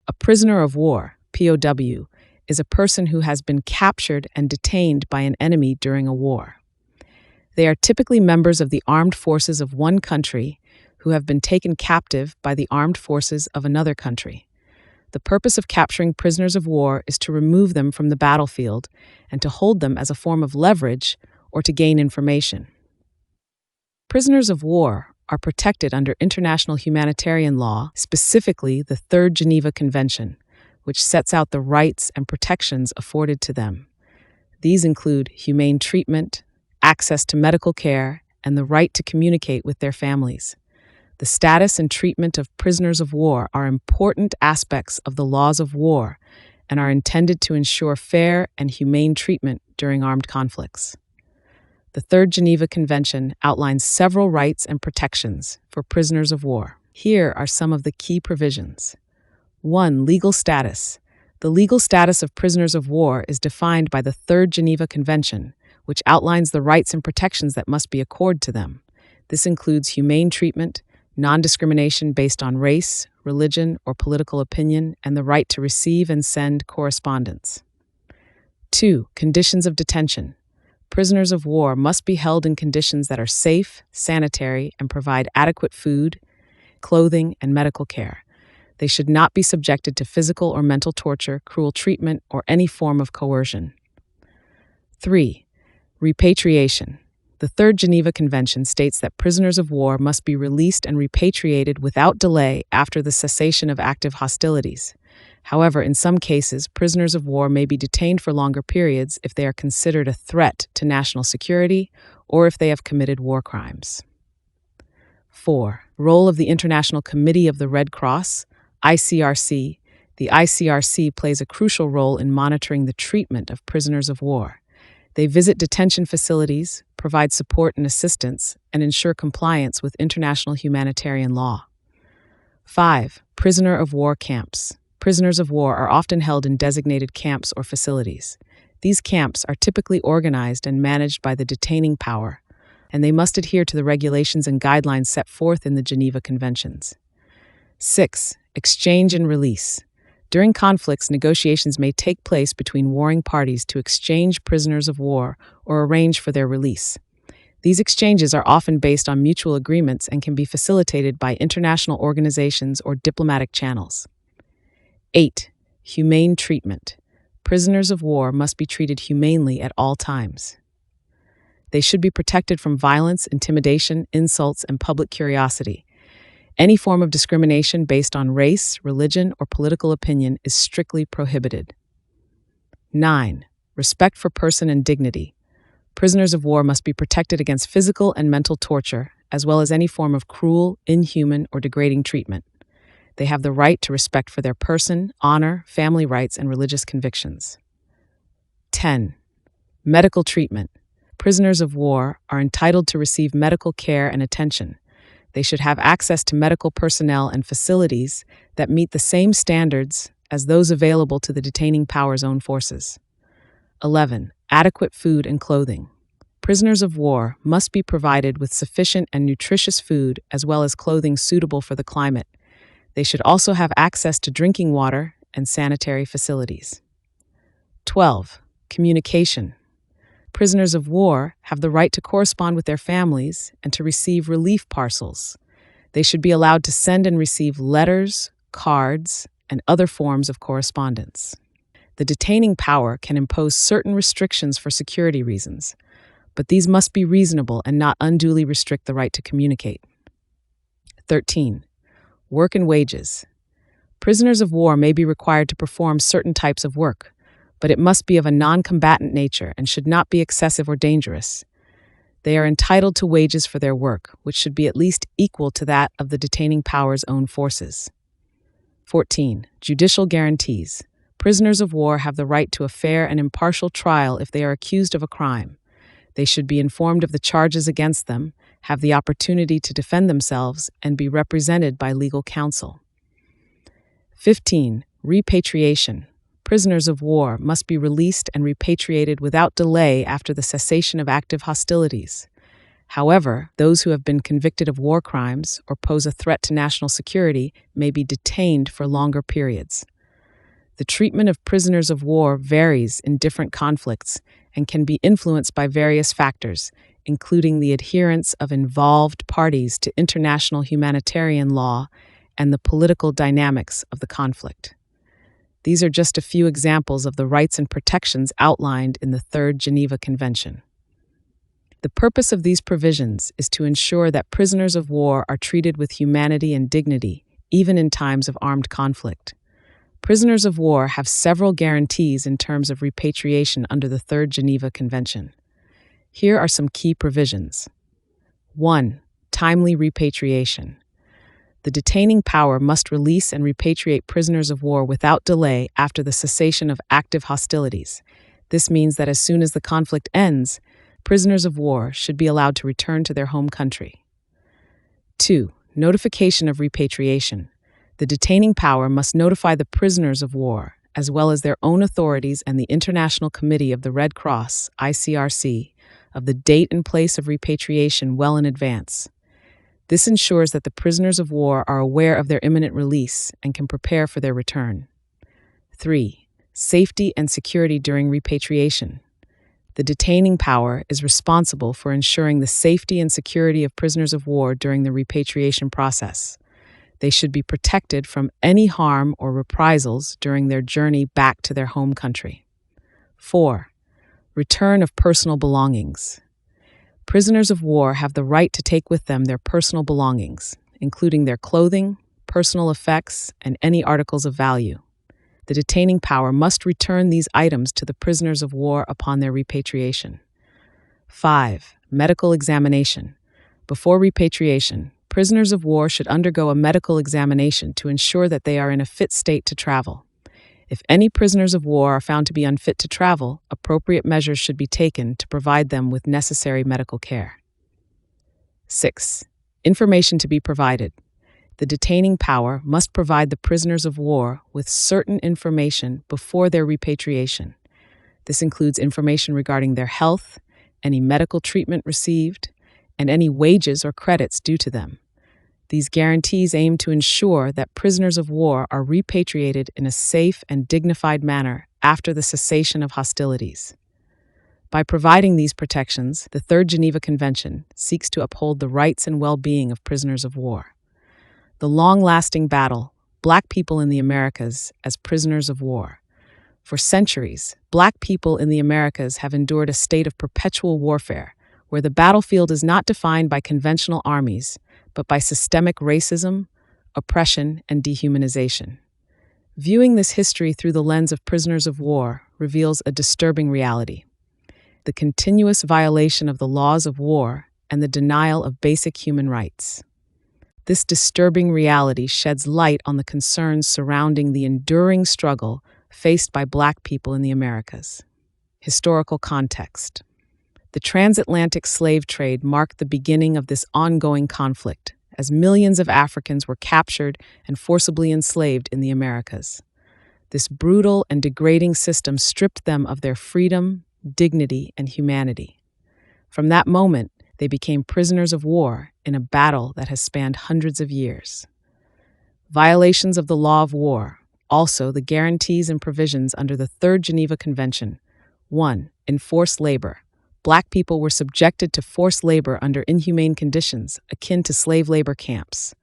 A prisoner of war, POW, is a person who has been captured and detained by an enemy during a war. They are typically members of the armed forces of one country who have been taken captive by the armed forces of another country. The purpose of capturing prisoners of war is to remove them from the battlefield and to hold them as a form of leverage or to gain information. Prisoners of war are protected under international humanitarian law, specifically the Third Geneva Convention, which sets out the rights and protections afforded to them. These include humane treatment, access to medical care, and the right to communicate with their families. The status and treatment of prisoners of war are important aspects of the laws of war and are intended to ensure fair and humane treatment during armed conflicts. The Third Geneva Convention outlines several rights and protections for prisoners of war. Here are some of the key provisions. 1. Legal status. The legal status of prisoners of war is defined by the Third Geneva Convention, which outlines the rights and protections that must be accorded to them. This includes humane treatment, non-discrimination based on race, religion, or political opinion, and the right to receive and send correspondence. 2. Conditions of detention. Prisoners of war must be held in conditions that are safe, sanitary, and provide adequate food, clothing, and medical care. They should not be subjected to physical or mental torture, cruel treatment, or any form of coercion. 3. Repatriation. The Third Geneva Convention states that prisoners of war must be released and repatriated without delay after the cessation of active hostilities. However, in some cases, prisoners of war may be detained for longer periods if they are considered a threat to national security or if they have committed war crimes. 4. Role of the International Committee of the Red Cross, ICRC. The ICRC plays a crucial role in monitoring the treatment of prisoners of war. They visit detention facilities, provide support and assistance, and ensure compliance with international humanitarian law. 5. Prisoner of war camps. Prisoners of war are often held in designated camps or facilities. These camps are typically organized and managed by the detaining power, and they must adhere to the regulations and guidelines set forth in the Geneva Conventions. 6. Exchange and release. During conflicts, negotiations may take place between warring parties to exchange prisoners of war or arrange for their release. These exchanges are often based on mutual agreements and can be facilitated by international organizations or diplomatic channels. 8. Humane treatment. Prisoners of war must be treated humanely at all times. They should be protected from violence, intimidation, insults, and public curiosity. Any form of discrimination based on race, religion, or political opinion is strictly prohibited. 9. Respect for person and dignity. Prisoners of war must be protected against physical and mental torture, as well as any form of cruel, inhuman, or degrading treatment. They have the right to respect for their person, honor, family rights, and religious convictions. 10. Medical treatment. Prisoners of war are entitled to receive medical care and attention. They should have access to medical personnel and facilities that meet the same standards as those available to the detaining power's own forces. 11. Adequate food and clothing. Prisoners of war must be provided with sufficient and nutritious food as well as clothing suitable for the climate. They should also have access to drinking water and sanitary facilities. 12. Communication. Prisoners of war have the right to correspond with their families and to receive relief parcels. They should be allowed to send and receive letters, cards, and other forms of correspondence. The detaining power can impose certain restrictions for security reasons, but these must be reasonable and not unduly restrict the right to communicate. 13. Work and wages. Prisoners of war may be required to perform certain types of work, but it must be of a non-combatant nature and should not be excessive or dangerous. They are entitled to wages for their work, which should be at least equal to that of the detaining power's own forces. 14. Judicial guarantees. Prisoners of war have the right to a fair and impartial trial if they are accused of a crime. They should be informed of the charges against them, have the opportunity to defend themselves, and be represented by legal counsel. 15. Repatriation. Prisoners of war must be released and repatriated without delay after the cessation of active hostilities. However, those who have been convicted of war crimes or pose a threat to national security may be detained for longer periods. The treatment of prisoners of war varies in different conflicts and can be influenced by various factors, including the adherence of involved parties to international humanitarian law and the political dynamics of the conflict. These are just a few examples of the rights and protections outlined in the Third Geneva Convention. The purpose of these provisions is to ensure that prisoners of war are treated with humanity and dignity, even in times of armed conflict. Prisoners of war have several guarantees in terms of repatriation under the Third Geneva Convention. Here are some key provisions. 1. Timely repatriation. The detaining power must release and repatriate prisoners of war without delay after the cessation of active hostilities. This means that as soon as the conflict ends, prisoners of war should be allowed to return to their home country. 2. Notification of repatriation. The detaining power must notify the prisoners of war, as well as their own authorities and the International Committee of the Red Cross, ICRC, of the date and place of repatriation well in advance. This ensures that the prisoners of war are aware of their imminent release and can prepare for their return. 3. Safety and security during repatriation. The detaining power is responsible for ensuring the safety and security of prisoners of war during the repatriation process. They should be protected from any harm or reprisals during their journey back to their home country. 4. Return of personal belongings. Prisoners of war have the right to take with them their personal belongings, including their clothing, personal effects, and any articles of value. The detaining power must return these items to the prisoners of war upon their repatriation. 5. Medical examination. Before repatriation, prisoners of war should undergo a medical examination to ensure that they are in a fit state to travel. If any prisoners of war are found to be unfit to travel, appropriate measures should be taken to provide them with necessary medical care. 6. Information to be provided. The detaining power must provide the prisoners of war with certain information before their repatriation. This includes information regarding their health, any medical treatment received, and any wages or credits due to them. These guarantees aim to ensure that prisoners of war are repatriated in a safe and dignified manner after the cessation of hostilities. By providing these protections, the Third Geneva Convention seeks to uphold the rights and well-being of prisoners of war. The long-lasting battle, Black people in the Americas as prisoners of war. For centuries, Black people in the Americas have endured a state of perpetual warfare, where the battlefield is not defined by conventional armies, but by systemic racism, oppression, and dehumanization. Viewing this history through the lens of prisoners of war reveals a disturbing reality: the continuous violation of the laws of war and the denial of basic human rights. This disturbing reality sheds light on the concerns surrounding the enduring struggle faced by Black people in the Americas. Historical context. The transatlantic slave trade marked the beginning of this ongoing conflict, as millions of Africans were captured and forcibly enslaved in the Americas. This brutal and degrading system stripped them of their freedom, dignity, and humanity. From that moment, they became prisoners of war in a battle that has spanned hundreds of years. Violations of the law of war, also the guarantees and provisions under the Third Geneva Convention. 1. Enforced labor. Black people were subjected to forced labor under inhumane conditions, akin to slave labor camps.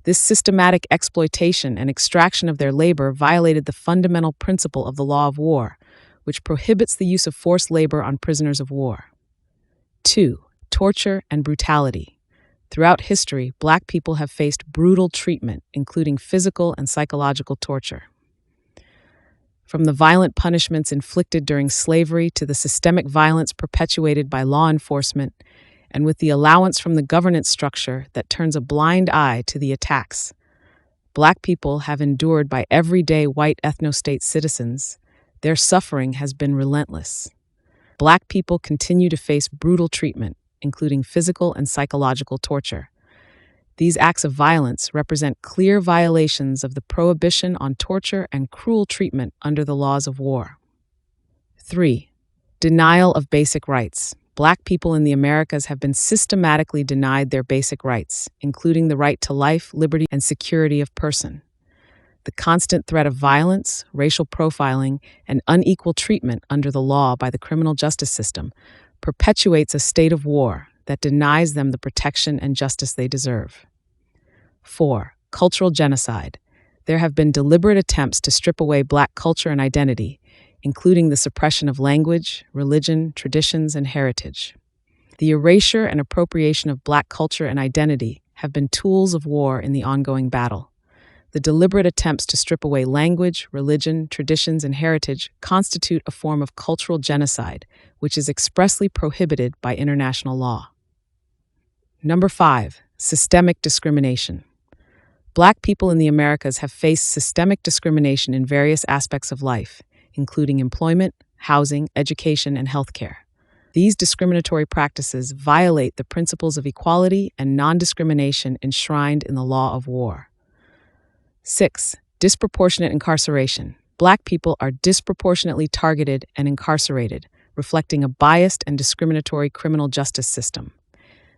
This systematic exploitation and extraction of their labor violated the fundamental principle of the law of war, which prohibits the use of forced labor on prisoners of war. 2. Torture and brutality. Throughout history, Black people have faced brutal treatment, including physical and psychological torture. From the violent punishments inflicted during slavery to the systemic violence perpetuated by law enforcement, and with the allowance from the governance structure that turns a blind eye to the attacks Black people have endured by everyday white ethno-state citizens, their suffering has been relentless. Black people continue to face brutal treatment, including physical and psychological torture. These acts of violence represent clear violations of the prohibition on torture and cruel treatment under the laws of war. 3. Denial of basic rights. Black people in the Americas have been systematically denied their basic rights, including the right to life, liberty, and security of person. The constant threat of violence, racial profiling, and unequal treatment under the law by the criminal justice system perpetuates a state of war that denies them the protection and justice they deserve. 4. Cultural genocide. There have been deliberate attempts to strip away Black culture and identity, including the suppression of language, religion, traditions, and heritage. The erasure and appropriation of Black culture and identity have been tools of war in the ongoing battle. The deliberate attempts to strip away language, religion, traditions, and heritage constitute a form of cultural genocide, which is expressly prohibited by international law. Number 5. Systemic discrimination. Black people in the Americas have faced systemic discrimination in various aspects of life, including employment, housing, education, and healthcare. These discriminatory practices violate the principles of equality and non-discrimination enshrined in the law of war. 6. Disproportionate incarceration. Black people are disproportionately targeted and incarcerated, reflecting a biased and discriminatory criminal justice system.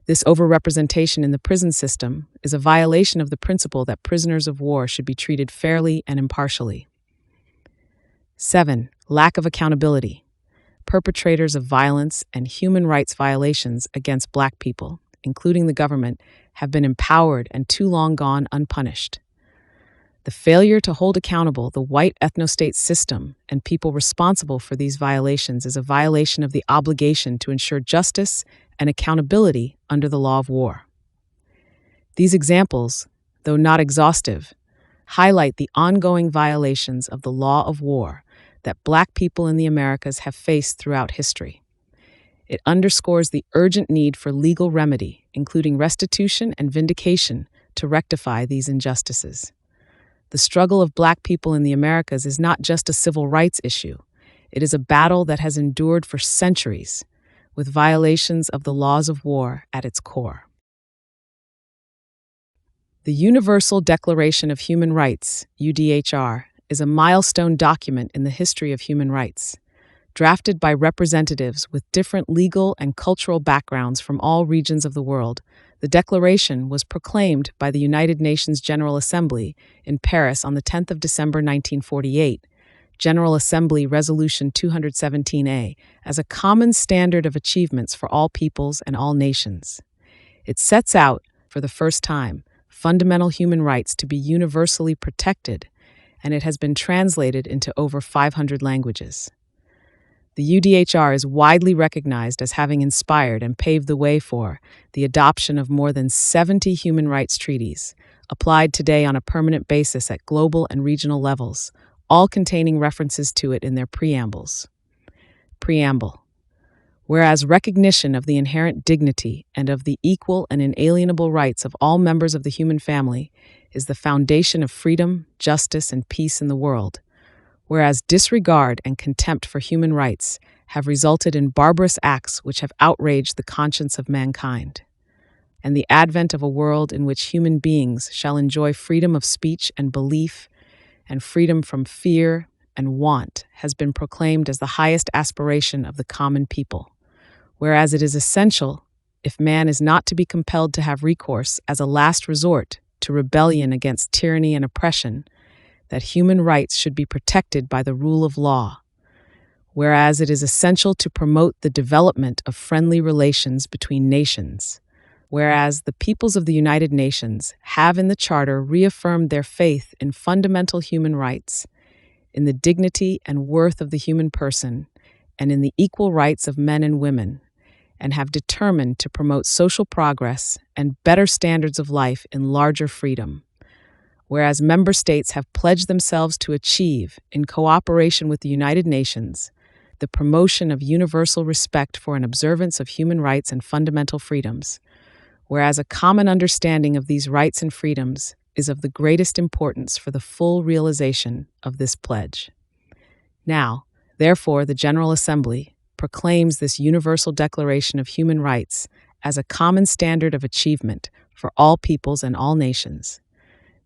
This overrepresentation in the prison system is a violation of the principle that prisoners of war should be treated fairly and impartially. 7. Lack of accountability. Perpetrators of violence and human rights violations against Black people, including the government, have been empowered and too long gone unpunished. The failure to hold accountable the white ethnostate system and people responsible for these violations is a violation of the obligation to ensure justice and accountability under the law of war. These examples, though not exhaustive, highlight the ongoing violations of the law of war that Black people in the Americas have faced throughout history. It underscores the urgent need for legal remedy, including restitution and vindication, to rectify these injustices. The struggle of Black people in the Americas is not just a civil rights issue. It is a battle that has endured for centuries, with violations of the laws of war at its core. The Universal Declaration of Human Rights, UDHR, is a milestone document in the history of human rights. Drafted by representatives with different legal and cultural backgrounds from all regions of the world, the Declaration was proclaimed by the United Nations General Assembly in Paris on the 10th of December 1948, General Assembly Resolution 217A, as a common standard of achievements for all peoples and all nations. It sets out, for the first time, fundamental human rights to be universally protected, and it has been translated into over 500 languages. The UDHR is widely recognized as having inspired and paved the way for the adoption of more than 70 human rights treaties, applied today on a permanent basis at global and regional levels, all containing references to it in their preambles. Preamble. Whereas recognition of the inherent dignity and of the equal and inalienable rights of all members of the human family is the foundation of freedom, justice, and peace in the world, whereas disregard and contempt for human rights have resulted in barbarous acts which have outraged the conscience of mankind, and the advent of a world in which human beings shall enjoy freedom of speech and belief and freedom from fear and want has been proclaimed as the highest aspiration of the common people, whereas it is essential, if man is not to be compelled to have recourse as a last resort to rebellion against tyranny and oppression, that human rights should be protected by the rule of law, whereas it is essential to promote the development of friendly relations between nations, whereas the peoples of the United Nations have in the Charter reaffirmed their faith in fundamental human rights, in the dignity and worth of the human person, and in the equal rights of men and women, and have determined to promote social progress and better standards of life in larger freedom, whereas member states have pledged themselves to achieve, in cooperation with the United Nations, the promotion of universal respect for an observance of human rights and fundamental freedoms, whereas a common understanding of these rights and freedoms is of the greatest importance for the full realization of this pledge. Now, therefore, the General Assembly proclaims this Universal Declaration of Human Rights as a common standard of achievement for all peoples and all nations,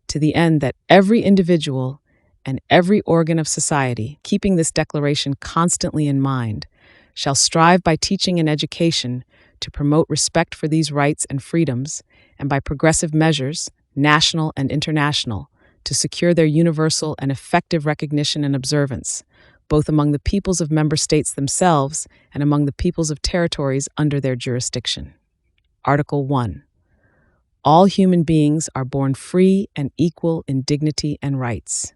to the end that every individual and every organ of society, keeping this declaration constantly in mind, shall strive by teaching and education to promote respect for these rights and freedoms, and by progressive measures, national and international, to secure their universal and effective recognition and observance, both among the peoples of member states themselves and among the peoples of territories under their jurisdiction. Article 1. All human beings are born free and equal in dignity and rights.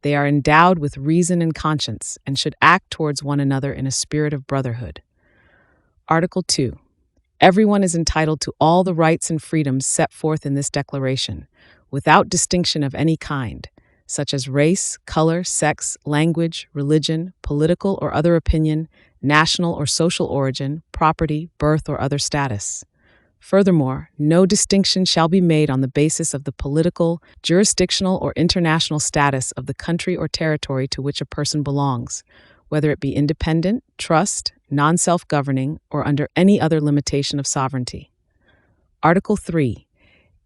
They are endowed with reason and conscience and should act towards one another in a spirit of brotherhood. Article 2. Everyone is entitled to all the rights and freedoms set forth in this declaration, without distinction of any kind, such as race, color, sex, language, religion, political or other opinion, national or social origin, property, birth, or other status. Furthermore, no distinction shall be made on the basis of the political, jurisdictional, or international status of the country or territory to which a person belongs, whether it be independent, trust, non-self-governing, or under any other limitation of sovereignty. Article 3.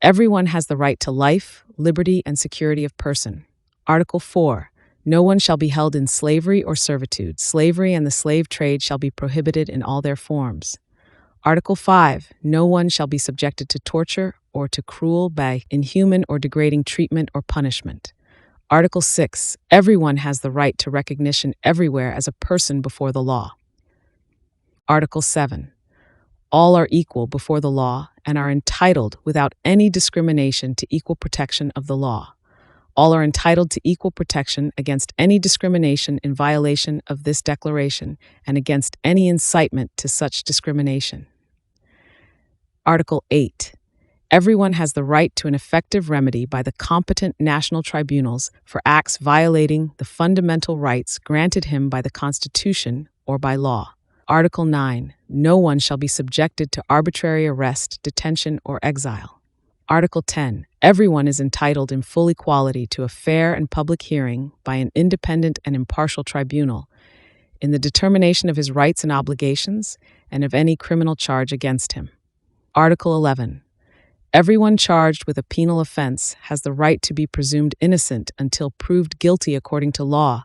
Everyone has the right to life, liberty, and security of person. Article 4. No one shall be held in slavery or servitude. Slavery and the slave trade shall be prohibited in all their forms. Article 5. No one shall be subjected to torture or to cruel, inhuman, or degrading treatment or punishment. Article 6. Everyone has the right to recognition everywhere as a person before the law. Article 7. All are equal before the law and are entitled without any discrimination to equal protection of the law. All are entitled to equal protection against any discrimination in violation of this declaration and against any incitement to such discrimination. Article 8. Everyone has the right to an effective remedy by the competent national tribunals for acts violating the fundamental rights granted him by the Constitution or by law. Article 9. No one shall be subjected to arbitrary arrest, detention, or exile. Article 10. Everyone is entitled in full equality to a fair and public hearing by an independent and impartial tribunal in the determination of his rights and obligations and of any criminal charge against him. Article 11. Everyone charged with a penal offense has the right to be presumed innocent until proved guilty according to law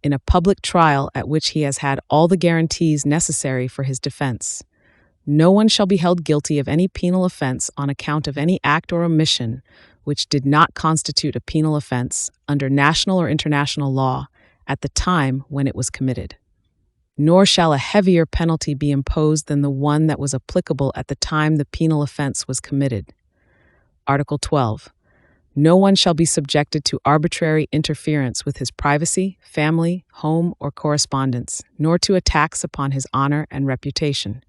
in a public trial at which he has had all the guarantees necessary for his defense. No one shall be held guilty of any penal offense on account of any act or omission which did not constitute a penal offense under national or international law at the time when it was committed. Nor shall a heavier penalty be imposed than the one that was applicable at the time the penal offense was committed. Article 12. No one shall be subjected to arbitrary interference with his privacy, family, home, or correspondence, nor to attacks upon his honor and reputation.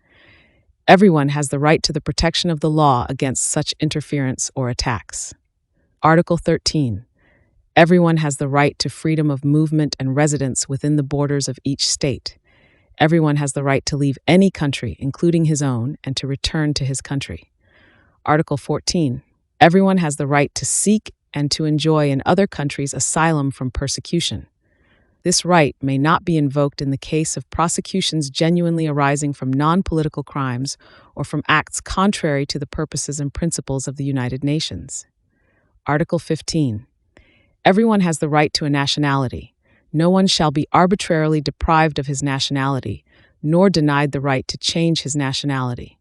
Everyone has the right to the protection of the law against such interference or attacks. Article 13. Everyone has the right to freedom of movement and residence within the borders of each state. Everyone has the right to leave any country, including his own, and to return to his country. Article 14. Everyone has the right to seek and to enjoy in other countries asylum from persecution. This right may not be invoked in the case of prosecutions genuinely arising from non-political crimes or from acts contrary to the purposes and principles of the United Nations. Article 15. Everyone has the right to a nationality. No one shall be arbitrarily deprived of his nationality, nor denied the right to change his nationality.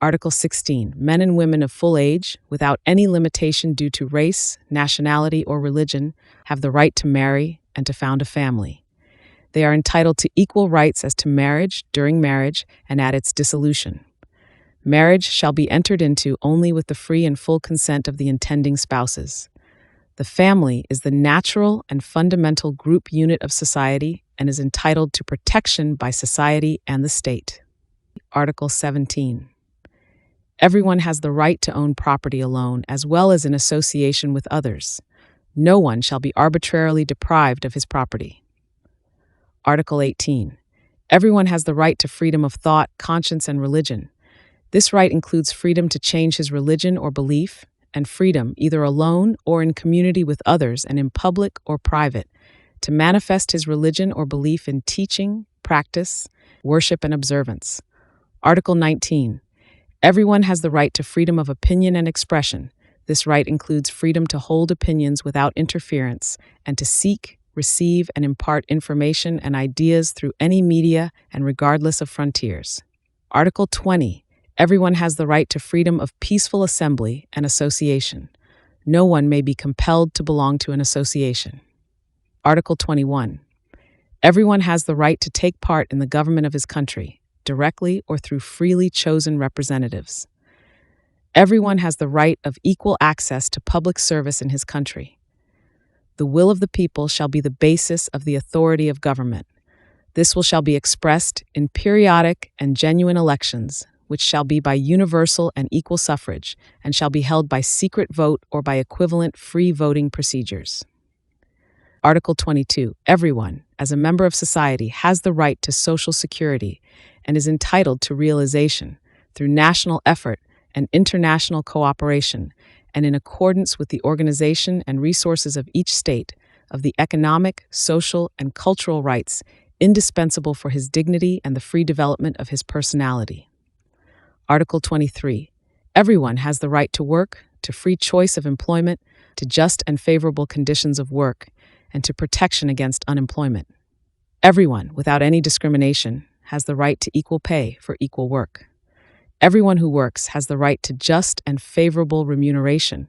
Article 16. Men and women of full age, without any limitation due to race, nationality, or religion, have the right to marry and to found a family. They are entitled to equal rights as to marriage, during marriage, and at its dissolution. Marriage shall be entered into only with the free and full consent of the intending spouses. The family is the natural and fundamental group unit of society and is entitled to protection by society and the state. Article 17. Everyone has the right to own property alone as well as in association with others. No one shall be arbitrarily deprived of his property. Article 18. Everyone has the right to freedom of thought, conscience, and religion. This right includes freedom to change his religion or belief, and freedom, either alone or in community with others and in public or private, to manifest his religion or belief in teaching, practice, worship, and observance. Article 19. Everyone has the right to freedom of opinion and expression. This right includes freedom to hold opinions without interference and to seek, receive, and impart information and ideas through any media and regardless of frontiers. Article 20. Everyone has the right to freedom of peaceful assembly and association. No one may be compelled to belong to an association. Article 21. Everyone has the right to take part in the government of his country, directly or through freely chosen representatives. Everyone has the right of equal access to public service in his country. The will of the people shall be the basis of the authority of government. This will shall be expressed in periodic and genuine elections, which shall be by universal and equal suffrage, and shall be held by secret vote or by equivalent free voting procedures. Article 22. Everyone, as a member of society, has the right to social security and is entitled to realization through national effort and international cooperation, and in accordance with the organization and resources of each state, of the economic, social, and cultural rights indispensable for his dignity and the free development of his personality. Article 23. Everyone has the right to work, to free choice of employment, to just and favorable conditions of work, and to protection against unemployment. Everyone, without any discrimination, has the right to equal pay for equal work. Everyone who works has the right to just and favorable remuneration,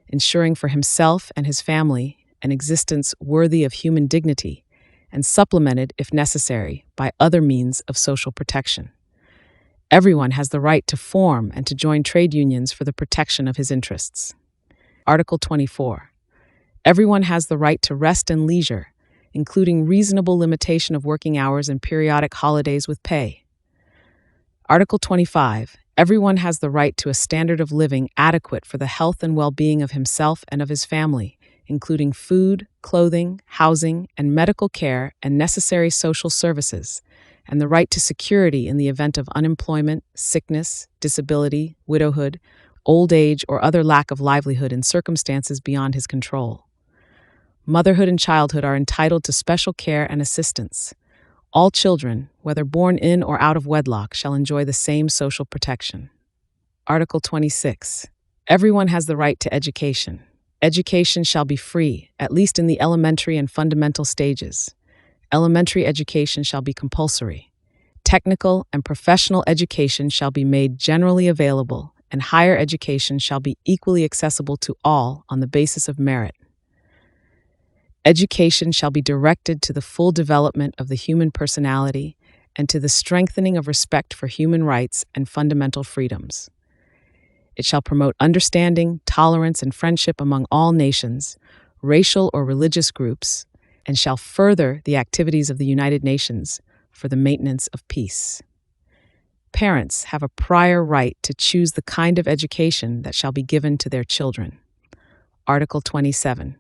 ensuring for himself and his family an existence worthy of human dignity, and supplemented, if necessary, by other means of social protection. Everyone has the right to form and to join trade unions for the protection of his interests. Article 24. Everyone has the right to rest and leisure, including reasonable limitation of working hours and periodic holidays with pay. Article 25. Everyone has the right to a standard of living adequate for the health and well-being of himself and of his family, including food, clothing, housing, and medical care and necessary social services, and the right to security in the event of unemployment, sickness, disability, widowhood, old age, or other lack of livelihood in circumstances beyond his control. Motherhood and childhood are entitled to special care and assistance. All children, whether born in or out of wedlock, shall enjoy the same social protection. Article 26. Everyone has the right to education. Education shall be free, at least in the elementary and fundamental stages. Elementary education shall be compulsory. Technical and professional education shall be made generally available, and higher education shall be equally accessible to all on the basis of merit. Education shall be directed to the full development of the human personality and to the strengthening of respect for human rights and fundamental freedoms. It shall promote understanding, tolerance, and friendship among all nations, racial or religious groups, and shall further the activities of the United Nations for the maintenance of peace. Parents have a prior right to choose the kind of education that shall be given to their children. Article 27.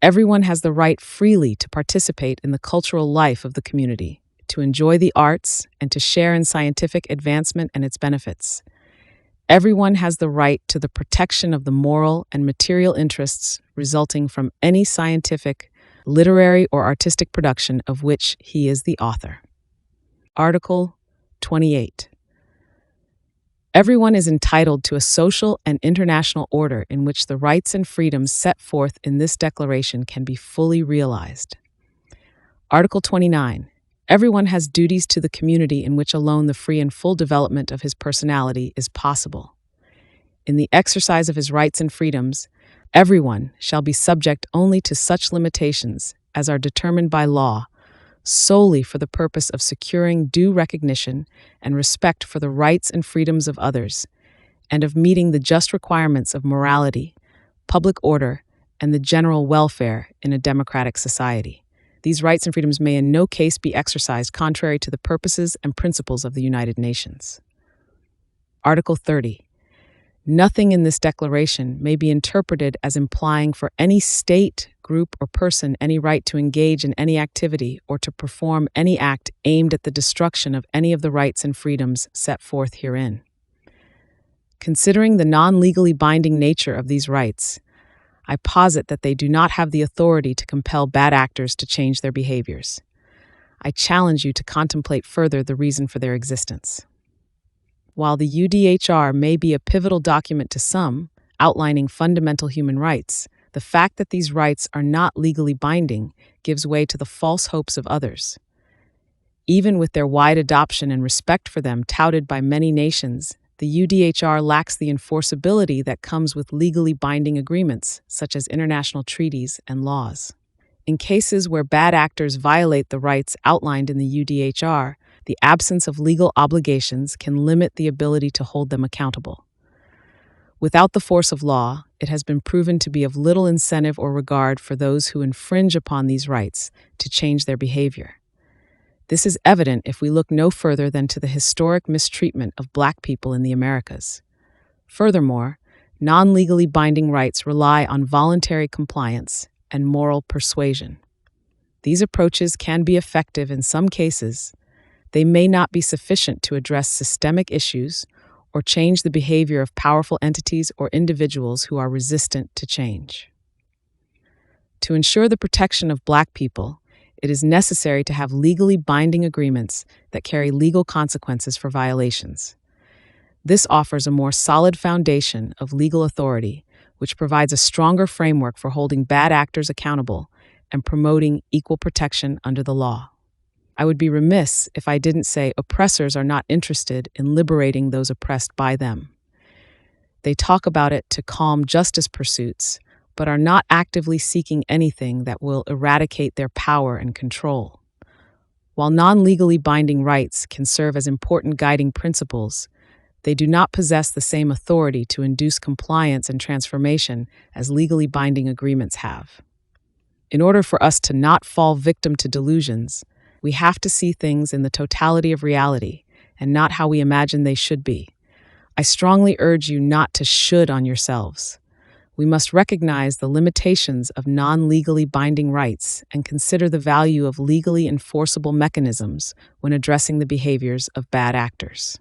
Everyone has the right freely to participate in the cultural life of the community, to enjoy the arts, and to share in scientific advancement and its benefits. Everyone has the right to the protection of the moral and material interests resulting from any scientific, literary, or artistic production of which he is the author. Article 28. Everyone is entitled to a social and international order in which the rights and freedoms set forth in this declaration can be fully realized. Article 29. Everyone has duties to the community in which alone the free and full development of his personality is possible. In the exercise of his rights and freedoms, everyone shall be subject only to such limitations as are determined by law, solely for the purpose of securing due recognition and respect for the rights and freedoms of others, and of meeting the just requirements of morality, public order, and the general welfare in a democratic society. These rights and freedoms may in no case be exercised contrary to the purposes and principles of the United Nations. Article 30. Nothing in this declaration may be interpreted as implying for any state, group, or person any right to engage in any activity or to perform any act aimed at the destruction of any of the rights and freedoms set forth herein. Considering the non-legally binding nature of these rights, I posit that they do not have the authority to compel bad actors to change their behaviors. I challenge you to contemplate further the reason for their existence. While the UDHR may be a pivotal document to some, outlining fundamental human rights, the fact that these rights are not legally binding gives way to the false hopes of others. Even with their wide adoption and respect for them touted by many nations, the UDHR lacks the enforceability that comes with legally binding agreements, such as international treaties and laws. In cases where bad actors violate the rights outlined in the UDHR, the absence of legal obligations can limit the ability to hold them accountable. Without the force of law, it has been proven to be of little incentive or regard for those who infringe upon these rights to change their behavior. This is evident if we look no further than to the historic mistreatment of Black people in the Americas. Furthermore, non-legally binding rights rely on voluntary compliance and moral persuasion. These approaches can be effective in some cases. They may not be sufficient to address systemic issues or change the behavior of powerful entities or individuals who are resistant to change. To ensure the protection of Black people, it is necessary to have legally binding agreements that carry legal consequences for violations. This offers a more solid foundation of legal authority, which provides a stronger framework for holding bad actors accountable and promoting equal protection under the law. I would be remiss if I didn't say oppressors are not interested in liberating those oppressed by them. They talk about it to calm justice pursuits, but are not actively seeking anything that will eradicate their power and control. While non-legally binding rights can serve as important guiding principles, they do not possess the same authority to induce compliance and transformation as legally binding agreements have. In order for us to not fall victim to delusions, we have to see things in the totality of reality and not how we imagine they should be. I strongly urge you not to should on yourselves. We must recognize the limitations of non-legally binding rights and consider the value of legally enforceable mechanisms when addressing the behaviors of bad actors.